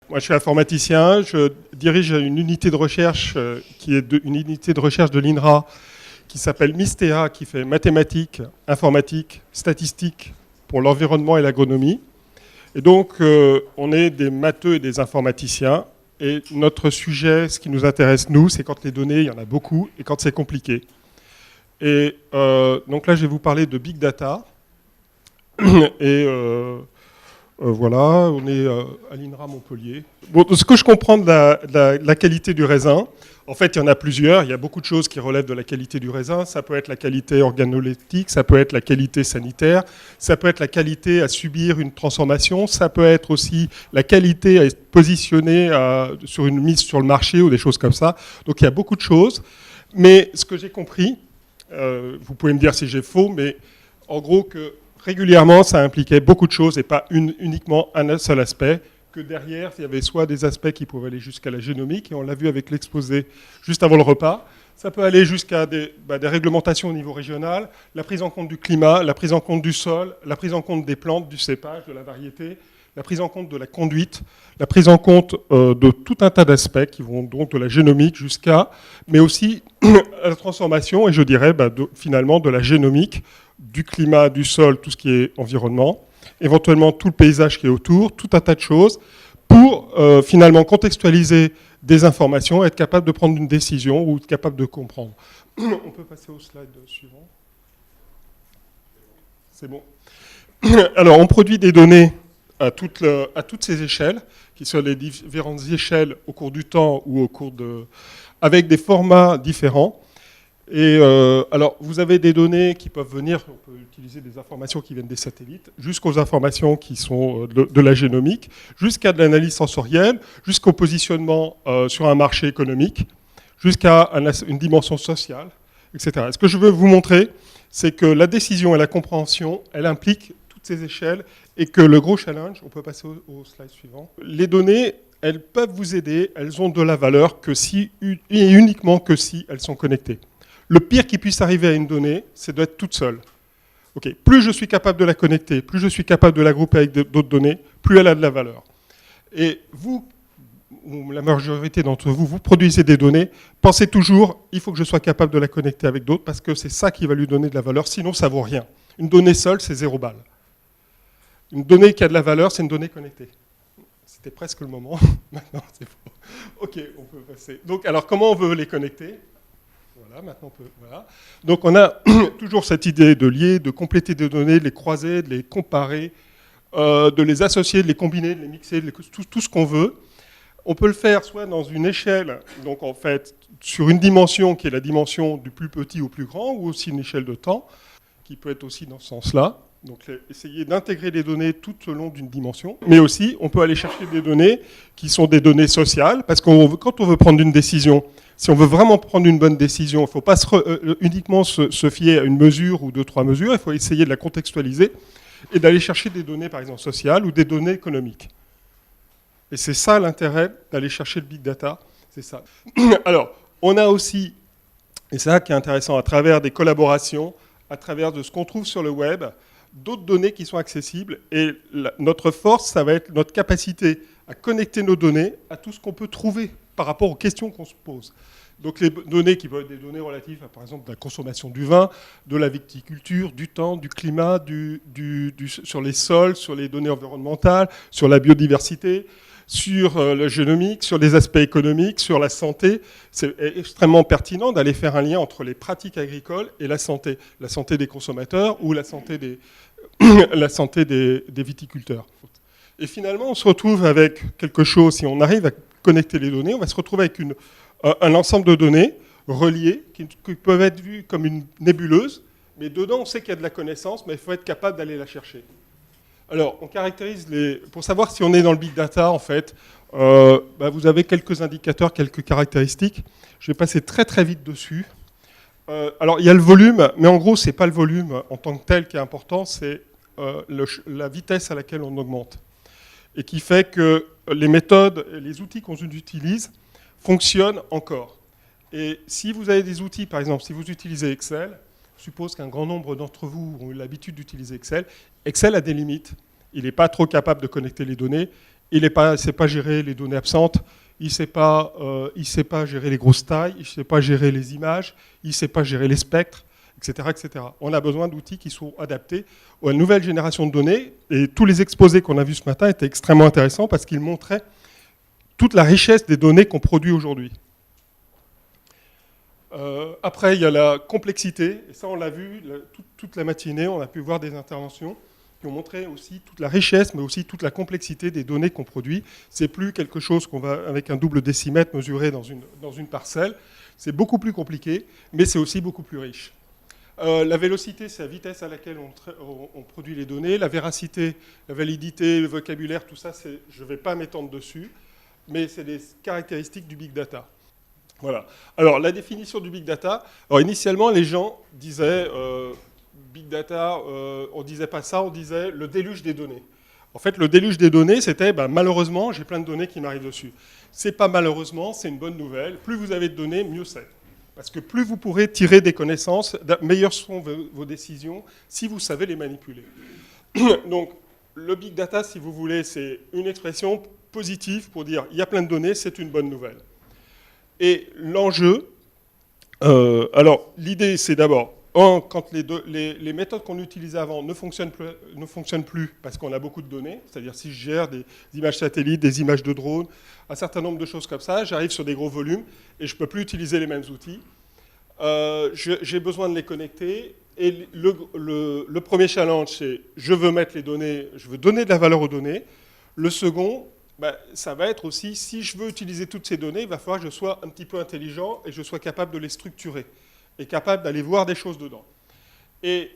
Moi, je suis informaticien, je dirige une unité de recherche qui est une unité de recherche de l'INRA qui s'appelle MISTEA, qui fait mathématiques, informatique, statistiques pour l'environnement et l'agronomie. Et donc, on est des matheux et des informaticiens. Et notre sujet, ce qui nous intéresse, nous, c'est quand les données, il y en a beaucoup, et quand c'est compliqué. Et donc là, je vais vous parler de Big Data. Et voilà, on est à l'INRA Montpellier. Bon, ce que je comprends de la qualité du raisin, en fait, il y en a plusieurs. Il y a beaucoup de choses qui relèvent de la qualité du raisin. Ça peut être la qualité organoleptique, ça peut être la qualité sanitaire, ça peut être la qualité à subir une transformation, ça peut être aussi la qualité à être positionné sur une mise sur le marché ou des choses comme ça. Donc il y a beaucoup de choses. Mais ce que j'ai compris, vous pouvez me dire si j'ai faux, mais en gros que régulièrement, ça impliquait beaucoup de choses et pas uniquement un seul aspect, que derrière, il y avait soit des aspects qui pouvaient aller jusqu'à la génomique, et on l'a vu avec l'exposé juste avant le repas, ça peut aller jusqu'à des réglementations au niveau régional, la prise en compte du climat, la prise en compte du sol, la prise en compte des plantes, du cépage, de la variété, la prise en compte de la conduite, la prise en compte de tout un tas d'aspects qui vont donc de la génomique jusqu'à, mais aussi à la transformation, et je dirais finalement de la génomique, du climat, du sol, tout ce qui est environnement, éventuellement tout le paysage qui est autour, tout un tas de choses, pour finalement contextualiser des informations, être capable de prendre une décision ou être capable de comprendre. On peut passer au slide suivant. C'est bon. Alors, on produit des données à toutes ces échelles, qui sont les différentes échelles au cours du temps ou au cours avec des formats différents. Et alors, vous avez des données qui peuvent venir, on peut utiliser des informations qui viennent des satellites, jusqu'aux informations qui sont de la génomique, jusqu'à de l'analyse sensorielle, jusqu'au positionnement sur un marché économique, jusqu'à une dimension sociale, etc. Ce que je veux vous montrer, c'est que la décision et la compréhension, elle implique toutes ces échelles, et que le gros challenge, on peut passer au slide suivant, les données, elles peuvent vous aider, elles ont de la valeur que si, et uniquement que si elles sont connectées. Le pire qui puisse arriver à une donnée, c'est d'être toute seule. Okay. Plus je suis capable de la connecter, plus je suis capable de la grouper avec d'autres données, plus elle a de la valeur. Et vous, ou la majorité d'entre vous, vous produisez des données, pensez toujours, il faut que je sois capable de la connecter avec d'autres, parce que c'est ça qui va lui donner de la valeur, sinon ça ne vaut rien. Une donnée seule, c'est 0 balle. Une donnée qui a de la valeur, c'est une donnée connectée. C'était presque le moment. Maintenant, c'est bon. Ok, on peut passer. Donc, alors, comment on veut les connecter ? Voilà, maintenant on peut. Voilà. Donc on a toujours cette idée de lier, de compléter des données, de les croiser, de les comparer, de les associer, de les combiner, de les mixer, tout ce qu'on veut. On peut le faire soit dans une échelle, donc en fait sur une dimension qui est la dimension du plus petit au plus grand, ou aussi une échelle de temps, qui peut être aussi dans ce sens-là. Donc essayer d'intégrer les données tout au long d'une dimension. Mais aussi, on peut aller chercher des données qui sont des données sociales, parce que quand on veut prendre une décision, si on veut vraiment prendre une bonne décision, il ne faut pas uniquement se fier à une mesure ou 2-3 mesures, il faut essayer de la contextualiser et d'aller chercher des données, par exemple, sociales ou des données économiques. Et c'est ça l'intérêt d'aller chercher le big data, c'est ça. Alors, on a aussi, et c'est ça qui est intéressant, à travers des collaborations, à travers de ce qu'on trouve sur le web, d'autres données qui sont accessibles. Et notre force, ça va être notre capacité à connecter nos données à tout ce qu'on peut trouver par rapport aux questions qu'on se pose. Donc les données qui peuvent être des données relatives à, par exemple, la consommation du vin, de la viticulture, du temps, du climat, sur les sols, sur les données environnementales, sur la biodiversité, sur le génomique, sur les aspects économiques, sur la santé. C'est extrêmement pertinent d'aller faire un lien entre les pratiques agricoles et la santé des consommateurs ou la santé des viticulteurs. Et finalement, on se retrouve avec quelque chose, si on arrive à connecter les données, on va se retrouver avec un ensemble de données reliées qui peuvent être vues comme une nébuleuse, mais dedans, on sait qu'il y a de la connaissance, mais il faut être capable d'aller la chercher. Alors, on caractérise pour savoir si on est dans le big data, en fait, vous avez quelques indicateurs, quelques caractéristiques. Je vais passer très très vite dessus. Alors, il y a le volume, mais en gros, ce n'est pas le volume en tant que tel qui est important, c'est la vitesse à laquelle on augmente. Et qui fait que les méthodes, les outils qu'on utilise fonctionnent encore. Et si vous avez des outils, par exemple, si vous utilisez Excel, je suppose qu'un grand nombre d'entre vous ont eu l'habitude d'utiliser Excel. Excel a des limites. Il n'est pas trop capable de connecter les données. Il ne sait pas gérer les données absentes. Il ne sait pas gérer les grosses tailles. Il ne sait pas gérer les images. Il ne sait pas gérer les spectres, etc., etc. On a besoin d'outils qui sont adaptés aux nouvelles générations de données. Et tous les exposés qu'on a vus ce matin étaient extrêmement intéressants parce qu'ils montraient toute la richesse des données qu'on produit aujourd'hui. Après, il y a la complexité, et ça on l'a vu toute la matinée, on a pu voir des interventions qui ont montré aussi toute la richesse, mais aussi toute la complexité des données qu'on produit. C'est plus quelque chose qu'on va, avec un double décimètre, mesurer dans une parcelle. C'est beaucoup plus compliqué, mais c'est aussi beaucoup plus riche. La vélocité, c'est la vitesse à laquelle on produit les données. La véracité, la validité, le vocabulaire, tout ça, je ne vais pas m'étendre dessus, mais c'est des caractéristiques du big data. Voilà. Alors, la définition du big data. Alors, initialement, les gens disaient big data, on ne disait pas ça, on disait le déluge des données. En fait, le déluge des données, c'était malheureusement, j'ai plein de données qui m'arrivent dessus. C'est pas malheureusement, c'est une bonne nouvelle. Plus vous avez de données, mieux c'est. Parce que plus vous pourrez tirer des connaissances, meilleures seront vos décisions si vous savez les manipuler. Donc, le big data, si vous voulez, c'est une expression positive pour dire il y a plein de données, c'est une bonne nouvelle. Et l'enjeu, alors l'idée c'est d'abord, quand les méthodes qu'on utilisait avant ne fonctionnent plus parce qu'on a beaucoup de données, c'est-à-dire si je gère des images satellites, des images de drones, un certain nombre de choses comme ça, j'arrive sur des gros volumes et je ne peux plus utiliser les mêmes outils. J'ai besoin de les connecter et le premier challenge c'est je veux mettre les données, je veux donner de la valeur aux données. Le second, ça va être aussi, si je veux utiliser toutes ces données, il va falloir que je sois un petit peu intelligent et que je sois capable de les structurer et capable d'aller voir des choses dedans. Et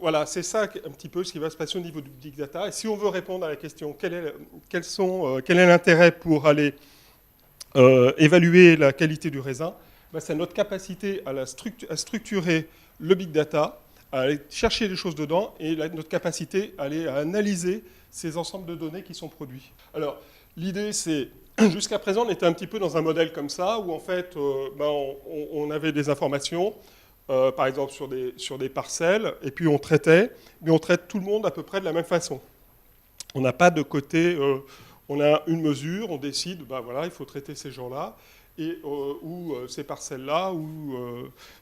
voilà, c'est ça un petit peu ce qui va se passer au niveau du big data. Et si on veut répondre à la question quel est l'intérêt pour aller évaluer la qualité du raisin, c'est notre capacité à structurer le big data, à aller chercher des choses dedans et notre capacité à aller à analyser ces ensembles de données qui sont produits. Alors, l'idée, c'est, jusqu'à présent, on était un petit peu dans un modèle comme ça, où en fait, on avait des informations, par exemple sur des parcelles, et puis on traitait, mais on traite tout le monde à peu près de la même façon. On n'a pas de côté, on a une mesure, on décide, voilà, il faut traiter ces gens-là, ou ces parcelles-là, ou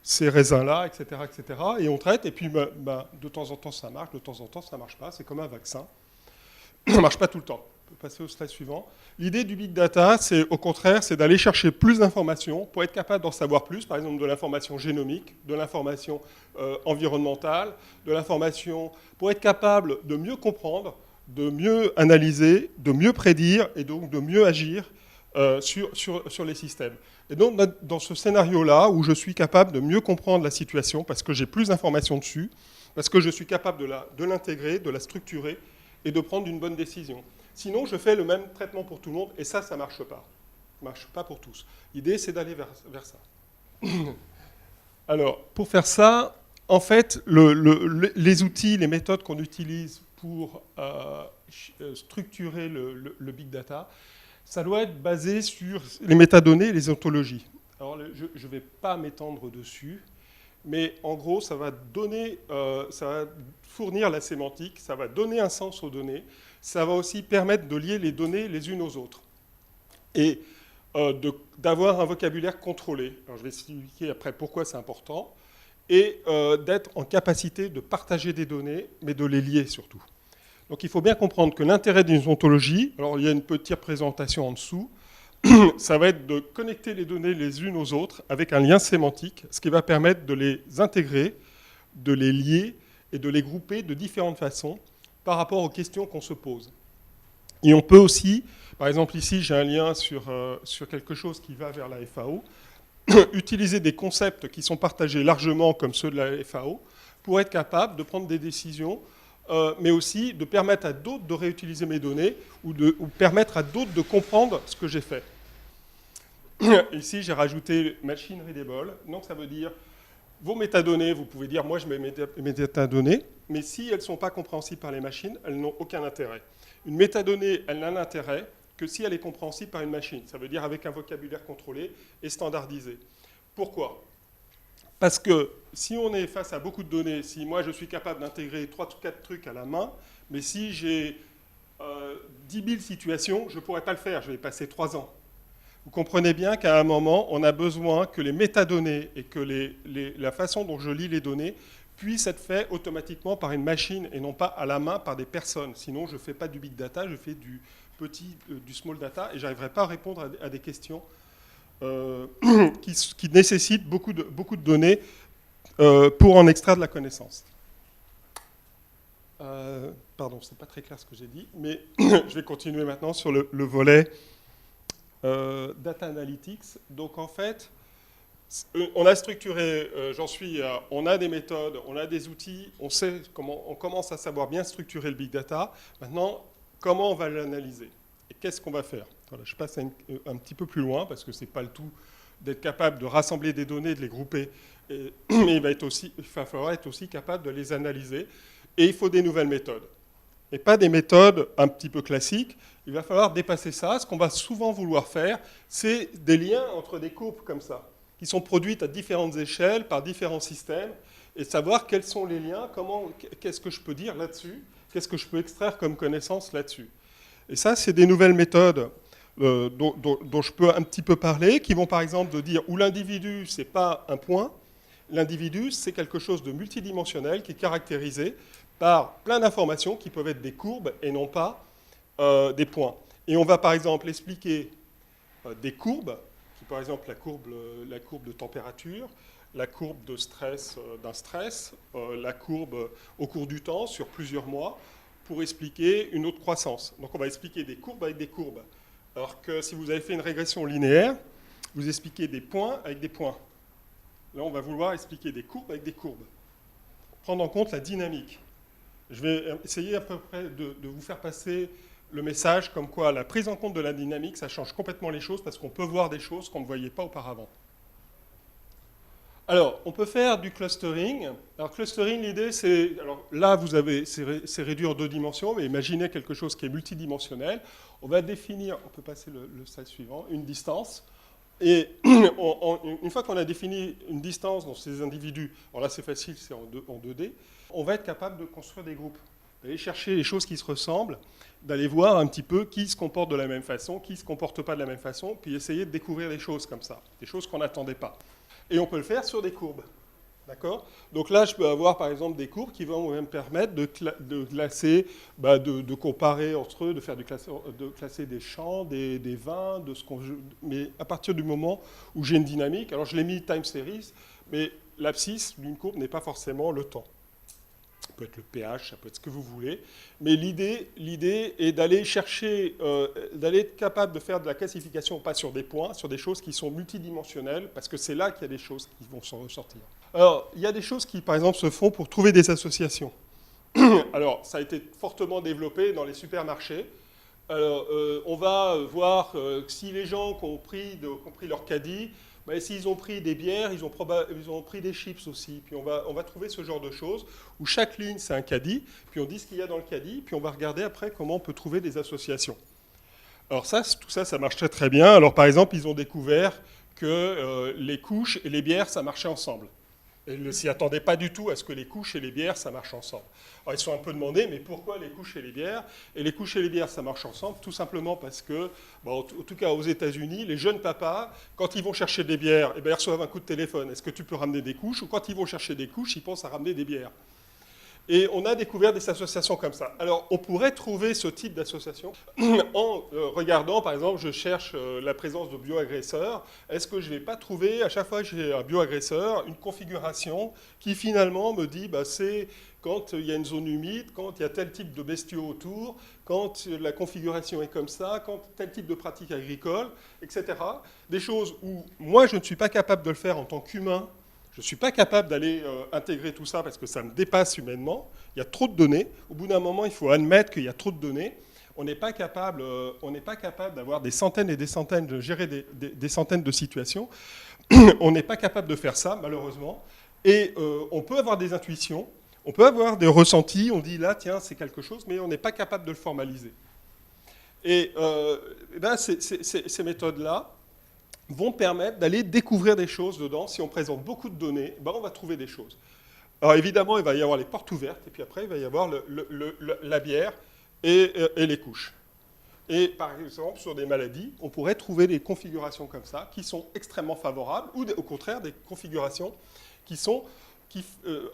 ces raisins-là, etc., etc. Et on traite, et puis de temps en temps ça marche, de temps en temps ça ne marche pas, c'est comme un vaccin. Ça ne marche pas tout le temps. On peut passer au slide suivant. L'idée du big data, c'est au contraire, c'est d'aller chercher plus d'informations pour être capable d'en savoir plus, par exemple de l'information génomique, de l'information environnementale, de l'information pour être capable de mieux comprendre, de mieux analyser, de mieux prédire et donc de mieux agir sur les systèmes. Et donc dans ce scénario-là, où je suis capable de mieux comprendre la situation parce que j'ai plus d'informations dessus, parce que je suis capable de l'intégrer, de la structurer, et de prendre une bonne décision. Sinon, je fais le même traitement pour tout le monde, et ça ne marche pas. Ça ne marche pas pour tous. L'idée, c'est d'aller vers ça. Alors, pour faire ça, en fait, les outils, les méthodes qu'on utilise pour structurer le big data, ça doit être basé sur les métadonnées et les ontologies. Alors, je ne vais pas m'étendre dessus, mais en gros, ça va fournir la sémantique, ça va donner un sens aux données, ça va aussi permettre de lier les données les unes aux autres et d'avoir un vocabulaire contrôlé. Alors, je vais expliquer après pourquoi c'est important, et d'être en capacité de partager des données, mais de les lier surtout. Donc il faut bien comprendre que l'intérêt d'une ontologie, alors il y a une petite présentation en dessous, ça va être de connecter les données les unes aux autres avec un lien sémantique, ce qui va permettre de les intégrer, de les lier et de les grouper de différentes façons par rapport aux questions qu'on se pose. Et on peut aussi, par exemple ici j'ai un lien sur quelque chose qui va vers la FAO, utiliser des concepts qui sont partagés largement comme ceux de la FAO pour être capable de prendre des décisions, mais aussi de permettre à d'autres de réutiliser mes données ou permettre à d'autres de comprendre ce que j'ai fait. Ici, j'ai rajouté machine readable. Donc, ça veut dire vos métadonnées, vous pouvez dire moi je mets mes métadonnées, mais si elles ne sont pas compréhensibles par les machines, elles n'ont aucun intérêt. Une métadonnée, elle n'a d'intérêt que si elle est compréhensible par une machine. Ça veut dire avec un vocabulaire contrôlé et standardisé. Pourquoi ? Parce que si on est face à beaucoup de données, si moi je suis capable d'intégrer 3 ou 4 trucs à la main, Mais si j'ai 10 000 situations, je ne pourrais pas le faire, je vais passer 3 ans. Vous comprenez bien qu'à un moment, on a besoin que les métadonnées et que la façon dont je lis les données puissent être faits automatiquement par une machine et non pas à la main par des personnes. Sinon, je ne fais pas du big data, je fais du small data et je n'arriverai pas à répondre à des questions qui nécessitent beaucoup de données pour en extraire de la connaissance. Pardon, c'est pas très clair ce que j'ai dit, mais je vais continuer maintenant sur le volet data analytics. Donc en fait, on a structuré, on a des méthodes, on a des outils, on commence à savoir bien structurer le big data. Maintenant, comment on va l'analyser et qu'est-ce qu'on va faire? Voilà, je passe un petit peu plus loin parce que c'est pas le tout d'être capable de rassembler des données, de les grouper, mais il va falloir être aussi capable de les analyser. Et il faut des nouvelles méthodes. Et pas des méthodes un petit peu classiques. Il va falloir dépasser ça. Ce qu'on va souvent vouloir faire, c'est des liens entre des courbes comme ça, qui sont produites à différentes échelles, par différents systèmes, et savoir quels sont les liens, qu'est-ce que je peux dire là-dessus, qu'est-ce que je peux extraire comme connaissance là-dessus. Et ça, c'est des nouvelles méthodes dont je peux un petit peu parler, qui vont par exemple de dire où l'individu, ce n'est pas un point, l'individu, c'est quelque chose de multidimensionnel qui est caractérisé par plein d'informations qui peuvent être des courbes et non pas des points. Et on va par exemple expliquer des courbes, qui par exemple la courbe de température, la courbe de stress d'un stress, la courbe au cours du temps sur plusieurs mois, pour expliquer une autre croissance. Donc on va expliquer des courbes avec des courbes. Alors que si vous avez fait une régression linéaire, vous expliquez des points avec des points. Là, on va vouloir expliquer des courbes avec des courbes. Prendre en compte la dynamique. Je vais essayer à peu près de vous faire passer le message comme quoi la prise en compte de la dynamique, ça change complètement les choses parce qu'on peut voir des choses qu'on ne voyait pas auparavant. Alors, on peut faire du clustering. Alors, clustering, l'idée, c'est... Alors là, c'est réduit en 2 dimensions, mais imaginez quelque chose qui est multidimensionnel. On va définir, on peut passer le slide suivant, une distance. Et une fois qu'on a défini une distance dans ces individus, alors là c'est facile, c'est en 2D, on va être capable de construire des groupes, d'aller chercher les choses qui se ressemblent, d'aller voir un petit peu qui se comporte de la même façon, qui ne se comporte pas de la même façon, puis essayer de découvrir des choses comme ça, des choses qu'on n'attendait pas. Et on peut le faire sur des courbes. D'accord? Donc là, je peux avoir par exemple des courbes qui vont me permettre de classer, de comparer entre eux, de classer des champs, des vins, mais à partir du moment où j'ai une dynamique, alors je l'ai mis time series, mais l'abscisse d'une courbe n'est pas forcément le temps. Ça peut être le pH, ça peut être ce que vous voulez, mais l'idée est d'aller chercher, d'aller être capable de faire de la classification, pas sur des points, sur des choses qui sont multidimensionnelles, parce que c'est là qu'il y a des choses qui vont s'en ressortir. Alors, il y a des choses qui, par exemple, se font pour trouver des associations. Alors, ça a été fortement développé dans les supermarchés. Alors, on va voir si les gens qui ont pris leur caddie, s'ils ont pris des bières, ils ont pris des chips aussi. Puis on va trouver ce genre de choses où chaque ligne, c'est un caddie, puis on dit ce qu'il y a dans le caddie, puis on va regarder après comment on peut trouver des associations. Alors tout ça, ça marche très très bien. Alors par exemple, ils ont découvert que les couches et les bières, ça marchait ensemble. Ils ne s'y attendaient pas du tout à ce que les couches et les bières, ça marche ensemble. Alors ils se sont un peu demandé, mais pourquoi les couches et les bières? Et les couches et les bières, ça marche ensemble, tout simplement parce que, en tout cas aux États-Unis, les jeunes papas, quand ils vont chercher des bières, ils reçoivent un coup de téléphone. Est-ce que tu peux ramener des couches? Ou quand ils vont chercher des couches, ils pensent à ramener des bières. Et on a découvert des associations comme ça. Alors, on pourrait trouver ce type d'association en regardant, par exemple, je cherche la présence de bioagresseurs. Est-ce que je ne vais pas trouver, à chaque fois que j'ai un bioagresseur, une configuration qui finalement me dit, c'est quand il y a une zone humide, quand il y a tel type de bestiaux autour, quand la configuration est comme ça, quand tel type de pratique agricole, etc. Des choses où moi, je ne suis pas capable de le faire en tant qu'humain. Je ne suis pas capable d'aller intégrer tout ça parce que ça me dépasse humainement. Il y a trop de données. Au bout d'un moment, il faut admettre qu'il y a trop de données. On n'est pas capable d'avoir des centaines et des centaines, de gérer des centaines de situations. On n'est pas capable de faire ça, malheureusement. Et on peut avoir des intuitions, on peut avoir des ressentis. On dit là, tiens, c'est quelque chose, mais on n'est pas capable de le formaliser. Et ces méthodes-là vont permettre d'aller découvrir des choses dedans. Si on présente beaucoup de données, on va trouver des choses. Alors évidemment, il va y avoir les portes ouvertes, et puis après, il va y avoir la bière et les couches. Et par exemple, sur des maladies, on pourrait trouver des configurations comme ça, qui sont extrêmement favorables, ou au contraire, des configurations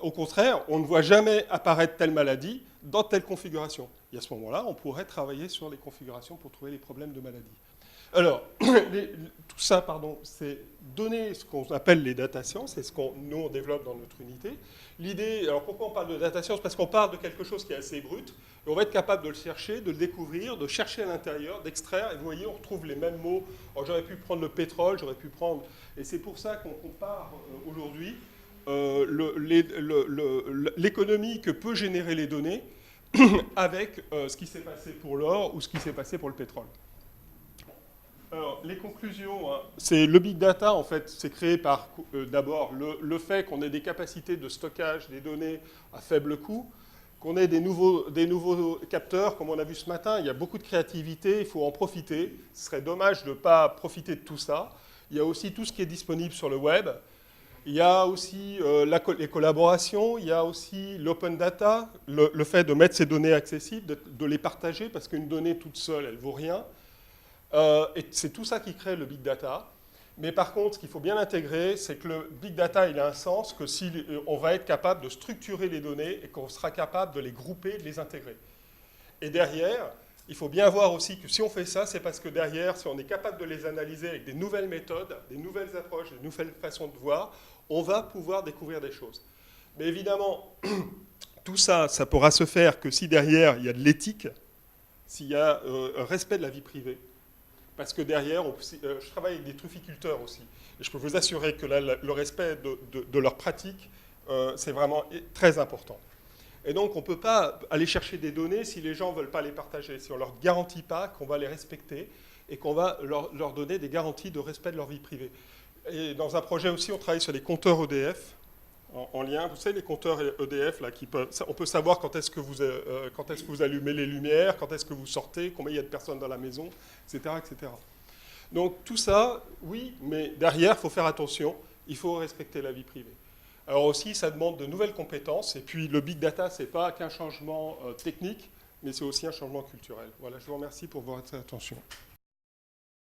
au contraire, on ne voit jamais apparaître telle maladie dans telle configuration. Et à ce moment-là, on pourrait travailler sur les configurations pour trouver les problèmes de maladie. Alors, tout ça, c'est donner ce qu'on appelle les data science, c'est ce qu'on nous on développe dans notre unité. L'idée, alors pourquoi on parle de data science? Parce qu'on parle de quelque chose qui est assez brut, et on va être capable de le chercher, de le découvrir, de chercher à l'intérieur, d'extraire, et vous voyez, on retrouve les mêmes mots. Alors, j'aurais pu prendre le pétrole, j'aurais pu prendre... Et c'est pour ça qu'on compare aujourd'hui l'économie que peut générer les données avec ce qui s'est passé pour l'or ou ce qui s'est passé pour le pétrole. Alors, les conclusions, hein, c'est le big data, en fait, c'est créé par d'abord le fait qu'on ait des capacités de stockage des données à faible coût, qu'on ait des nouveaux capteurs, comme on a vu ce matin, il y a beaucoup de créativité, il faut en profiter. Ce serait dommage de ne pas profiter de tout ça. Il y a aussi tout ce qui est disponible sur le web. Il y a aussi les collaborations, il y a aussi l'open data, le fait de mettre ces données accessibles, de les partager, parce qu'une donnée toute seule, elle ne vaut rien. Et c'est tout ça qui crée le big data. Mais par contre, ce qu'il faut bien intégrer, c'est que le big data, il a un sens que si on va être capable de structurer les données et qu'on sera capable de les grouper, de les intégrer. Et derrière, il faut bien voir aussi que si on fait ça, c'est parce que derrière, si on est capable de les analyser avec des nouvelles méthodes, des nouvelles approches, des nouvelles façons de voir, on va pouvoir découvrir des choses. Mais évidemment, tout ça, ça pourra se faire que si derrière, il y a de l'éthique, s'il y a un respect de la vie privée. Parce que derrière, je travaille avec des trufficulteurs aussi. Et je peux vous assurer que là, le respect de leur pratique, c'est vraiment très important. Et donc, on ne peut pas aller chercher des données si les gens ne veulent pas les partager, si on ne leur garantit pas qu'on va les respecter et qu'on va leur donner des garanties de respect de leur vie privée. Et dans un projet aussi, on travaille sur les compteurs EDF, en lien. Vous savez, les compteurs EDF, là, on peut savoir quand est-ce que vous allumez les lumières, quand est-ce que vous sortez, combien il y a de personnes dans la maison, etc., etc. Donc tout ça, oui, mais derrière, il faut faire attention, il faut respecter la vie privée. Alors aussi, ça demande de nouvelles compétences, et puis le big data, ce n'est pas qu'un changement technique, mais c'est aussi un changement culturel. Voilà, je vous remercie pour votre attention.